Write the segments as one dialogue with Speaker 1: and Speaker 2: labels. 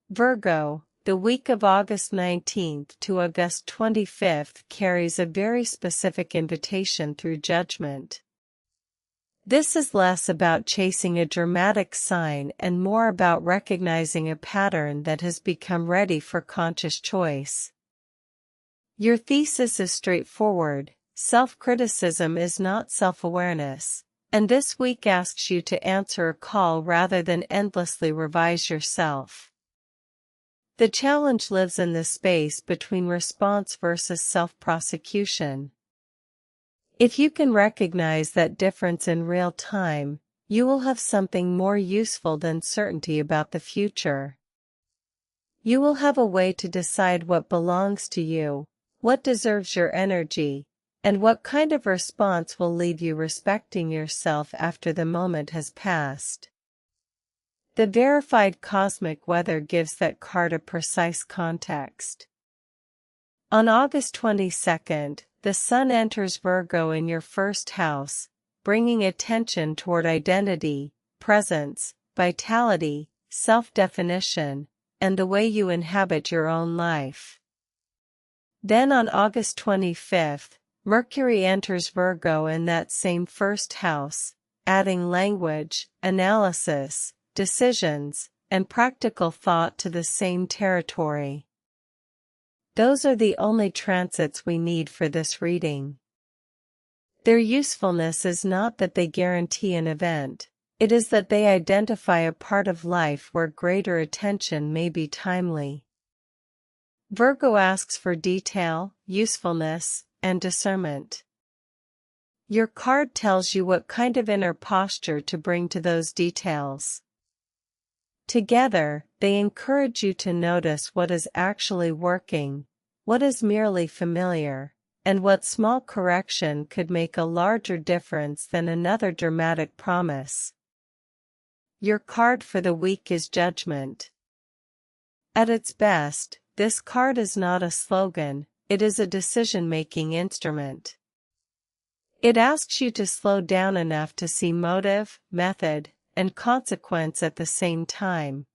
Speaker 1: Virgo, the week of August 19th to August 25th carries a very specific invitation through Judgement. This is less about chasing a dramatic sign and more about recognizing a pattern that has become ready for conscious choice. Your thesis is straightforward: self-criticism is not self-awareness, and this week asks you to answer a call rather than endlessly revise yourself. The challenge lives in the space between response versus self-prosecution. If you can recognize that difference in real time, you will have something more useful than certainty about the future. You will have a way to decide what belongs to you, what deserves your energy, and what kind of response will leave you respecting yourself after the moment has passed. The verified cosmic weather gives that card a precise context. On August 22nd, the Sun enters Virgo in your first house, bringing attention toward identity, presence, vitality, self-definition, and the way you inhabit your own life. Then on August 25th, Mercury enters Virgo in that same first house, adding language, analysis, decisions, and practical thought to the same territory. Those are the only transits we need for this reading. Their usefulness is not that they guarantee an event, it is that they identify a part of life where greater attention may be timely. Virgo asks for detail, usefulness, and discernment. Your card tells you what kind of inner posture to bring to those details. Together, they encourage you to notice what is actually working, what is merely familiar, and what small correction could make a larger difference than another dramatic promise. Your card for the week is Judgment. At its best, this card is not a slogan, it is a decision-making instrument. It asks you to slow down enough to see motive, method, and consequence at the same time.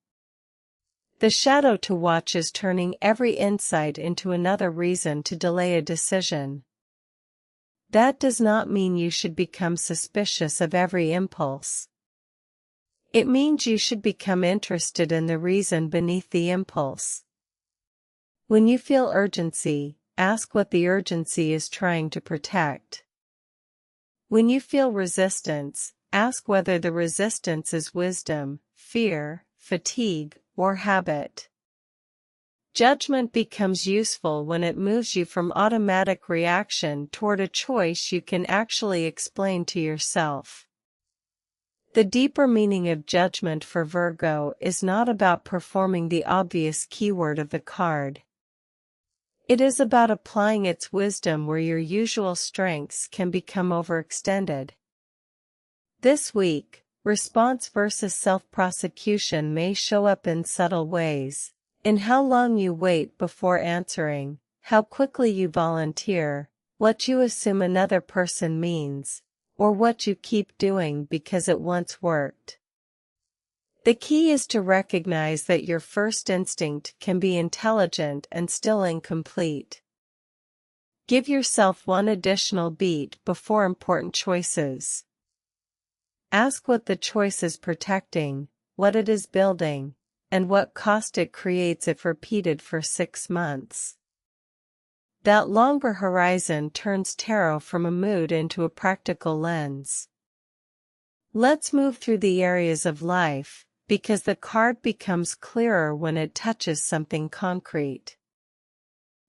Speaker 1: The shadow to watch is turning every insight into another reason to delay a decision. That does not mean you should become suspicious of every impulse. It means you should become interested in the reason beneath the impulse. When you feel urgency, ask what the urgency is trying to protect. When you feel resistance, ask whether the resistance is wisdom, fear, fatigue, or habit. Judgment becomes useful when it moves you from automatic reaction toward a choice you can actually explain to yourself. The deeper meaning of Judgment for Virgo is not about performing the obvious keyword of the card. It is about applying its wisdom where your usual strengths can become overextended. This week, response versus self-prosecution may show up in subtle ways, in how long you wait before answering, how quickly you volunteer, what you assume another person means, or what you keep doing because it once worked. The key is to recognize that your first instinct can be intelligent and still incomplete. Give yourself one additional beat before important choices. Ask what the choice is protecting, what it is building, and what cost it creates if repeated for 6 months. That longer horizon turns tarot from a mood into a practical lens. Let's move through the areas of life, because the card becomes clearer when it touches something concrete.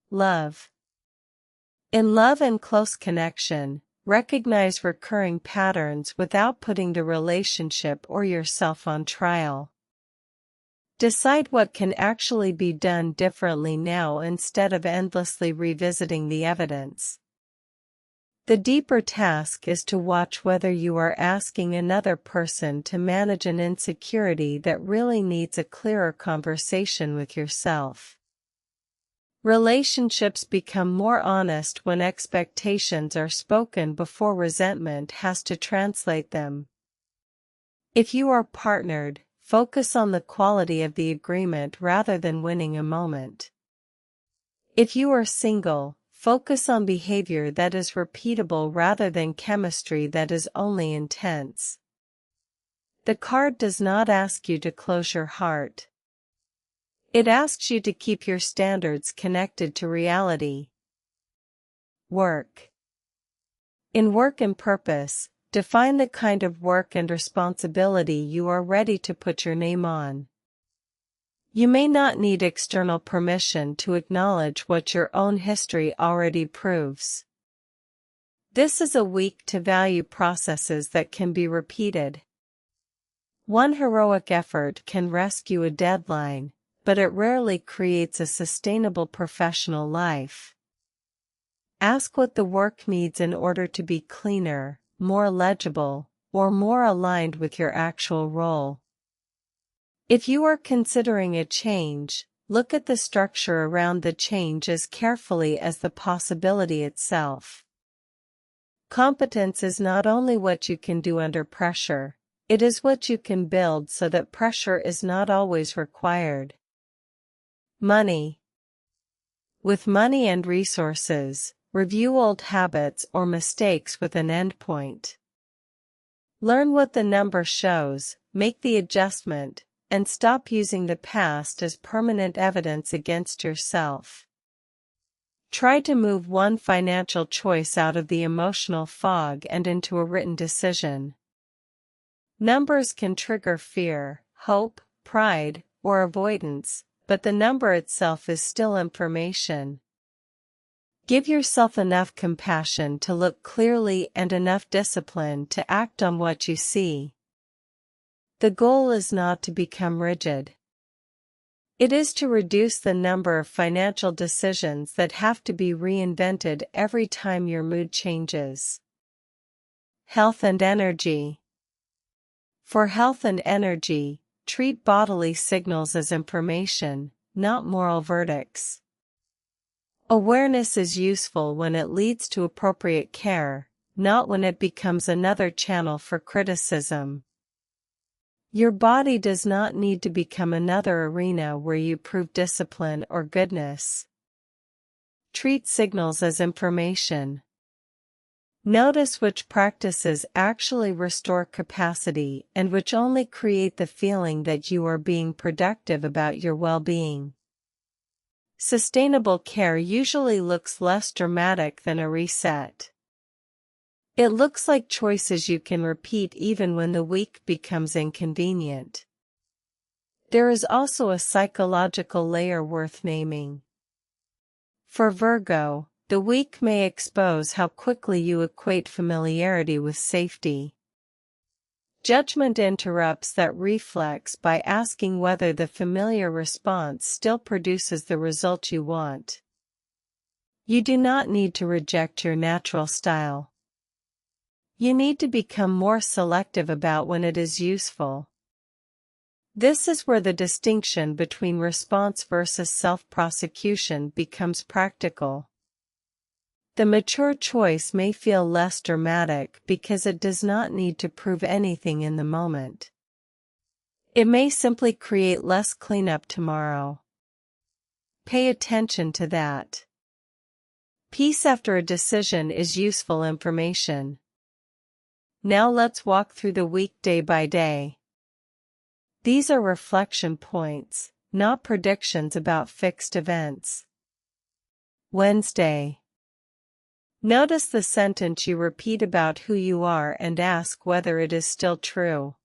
Speaker 1: Love. In love and close connection, recognize recurring patterns without putting the relationship or yourself on trial. Decide what can actually be done differently now instead of endlessly revisiting the evidence. The deeper task is to watch whether you are asking another person to manage an insecurity that really needs a clearer conversation with yourself. Relationships become more honest when expectations are spoken before resentment has to translate them. If you are partnered, focus on the quality of the agreement rather than winning a moment. If you are single, focus on behavior that is repeatable rather than chemistry that is only intense. The card does not ask you to close your heart. It asks you to keep your standards connected to reality. Work. In work and purpose, define the kind of work and responsibility you are ready to put your name on. You may not need external permission to acknowledge what your own history already proves. This is a week to value processes that can be repeated. One heroic effort can rescue a deadline, but it rarely creates a sustainable professional life. Ask what the work needs in order to be cleaner, more legible, or more aligned with your actual role. If you are considering a change, look at the structure around the change as carefully as the possibility itself. Competence is not only what you can do under pressure, it is what you can build so that pressure is not always required. Money. With money and resources, review old habits or mistakes with an endpoint. Learn what the number shows, make the adjustment, and stop using the past as permanent evidence against yourself. Try to move one financial choice out of the emotional fog and into a written decision. Numbers can trigger fear, hope, pride, or avoidance, but the number itself is still information. Give yourself enough compassion to look clearly and enough discipline to act on what you see. The goal is not to become rigid. It is to reduce the number of financial decisions that have to be reinvented every time your mood changes. Health and energy. For health and energy, treat bodily signals as information, not moral verdicts. Awareness is useful when it leads to appropriate care, not when it becomes another channel for criticism. Your body does not need to become another arena where you prove discipline or goodness. Treat signals as information. Notice which practices actually restore capacity and which only create the feeling that you are being productive about your well-being. Sustainable care usually looks less dramatic than a reset. It looks like choices you can repeat even when the week becomes inconvenient. There is also a psychological layer worth naming. For Virgo, the week may expose how quickly you equate familiarity with safety. Judgment interrupts that reflex by asking whether the familiar response still produces the result you want. You do not need to reject your natural style. You need to become more selective about when it is useful. This is where the distinction between response versus self-prosecution becomes practical. The mature choice may feel less dramatic because it does not need to prove anything in the moment. It may simply create less cleanup tomorrow. Pay attention to that. Peace after a decision is useful information. Now let's walk through the week day by day. These are reflection points, not predictions about fixed events. Wednesday. Notice the sentence you repeat about who you are and ask whether it is still true.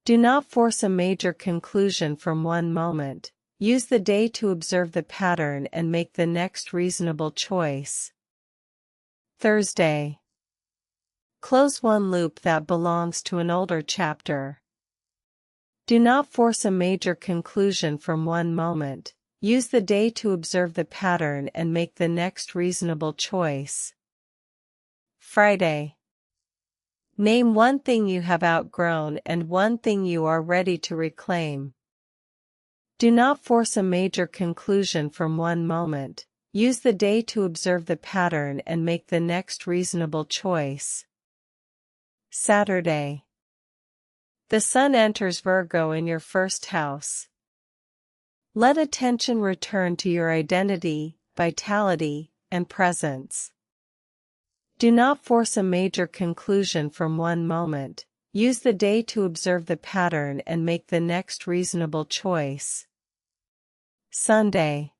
Speaker 1: Do not force a major conclusion from one moment. Use the day to observe the pattern and make the next reasonable choice. Thursday. Close one loop that belongs to an older chapter. Do not force a major conclusion from one moment. Use the day to observe the pattern and make the next reasonable choice. Friday. Name one thing you have outgrown and one thing you are ready to reclaim. Do not force a major conclusion from one moment. Use the day to observe the pattern and make the next reasonable choice. Saturday. The Sun enters Virgo in your first house. Let attention return to your identity, vitality, and presence. Do not force a major conclusion from one moment. Use the day to observe the pattern and make the next reasonable choice. Sunday.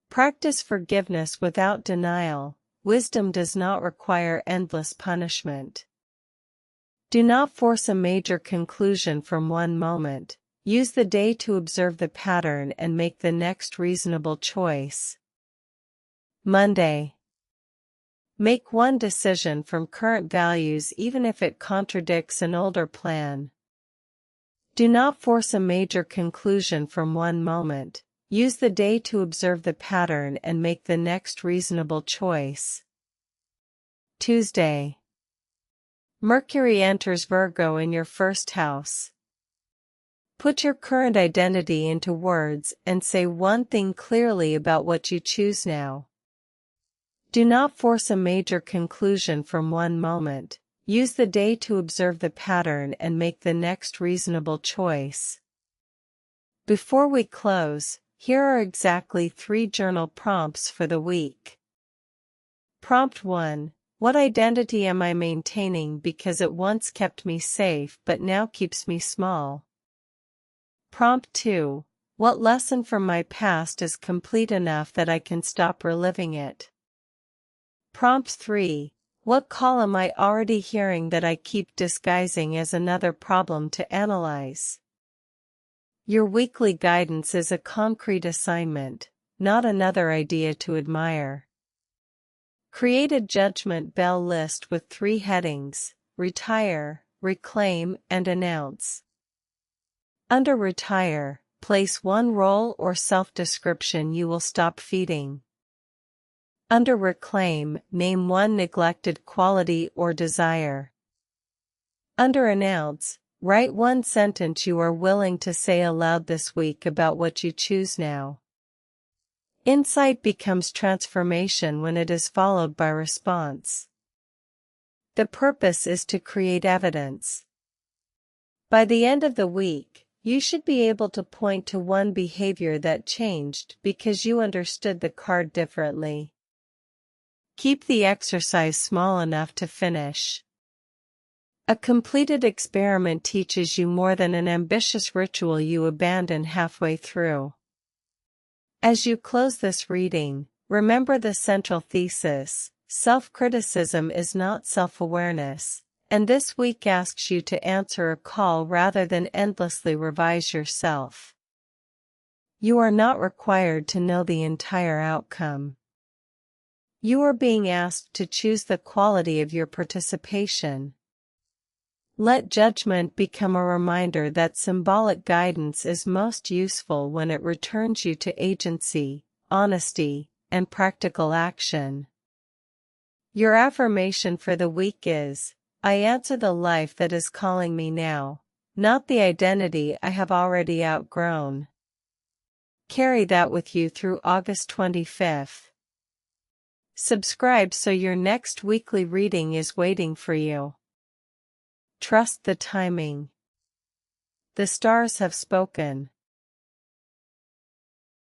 Speaker 1: Practice forgiveness without denial. Wisdom does not require endless punishment. Do not force a major conclusion from one moment. Use the day to observe the pattern and make the next reasonable choice. Monday. Make one decision from current values even if it contradicts an older plan. Do not force a major conclusion from one moment. Use the day to observe the pattern and make the next reasonable choice. Tuesday. Mercury enters Virgo in your first house. Put your current identity into words and say one thing clearly about what you choose now. Do not force a major conclusion from one moment. Use the day to observe the pattern and make the next reasonable choice. Before we close, here are exactly 3 journal prompts for the week. Prompt 1. What identity am I maintaining because it once kept me safe but now keeps me small? Prompt 2. What lesson from my past is complete enough that I can stop reliving it? Prompt 3. What call am I already hearing that I keep disguising as another problem to analyze? Your weekly guidance is a concrete assignment, not another idea to admire. Create a judgment bell list with 3 headings: retire, reclaim, and announce. Under retire, place one role or self-description you will stop feeding. Under reclaim, name one neglected quality or desire. Under announce, write one sentence you are willing to say aloud this week about what you choose now. Insight becomes transformation when it is followed by response. The purpose is to create evidence. By the end of the week, you should be able to point to one behavior that changed because you understood the card differently. Keep the exercise small enough to finish. A completed experiment teaches you more than an ambitious ritual you abandon halfway through. As you close this reading, remember the central thesis: self-criticism is not self-awareness, and this week asks you to answer a call rather than endlessly revise yourself. You are not required to know the entire outcome. You are being asked to choose the quality of your participation. Let judgment become a reminder that symbolic guidance is most useful when it returns you to agency, honesty, and practical action. Your affirmation for the week is: I answer the life that is calling me now, not the identity I have already outgrown. Carry that with you through August 25th. Subscribe so your next weekly reading is waiting for you. Trust the timing. The stars have spoken.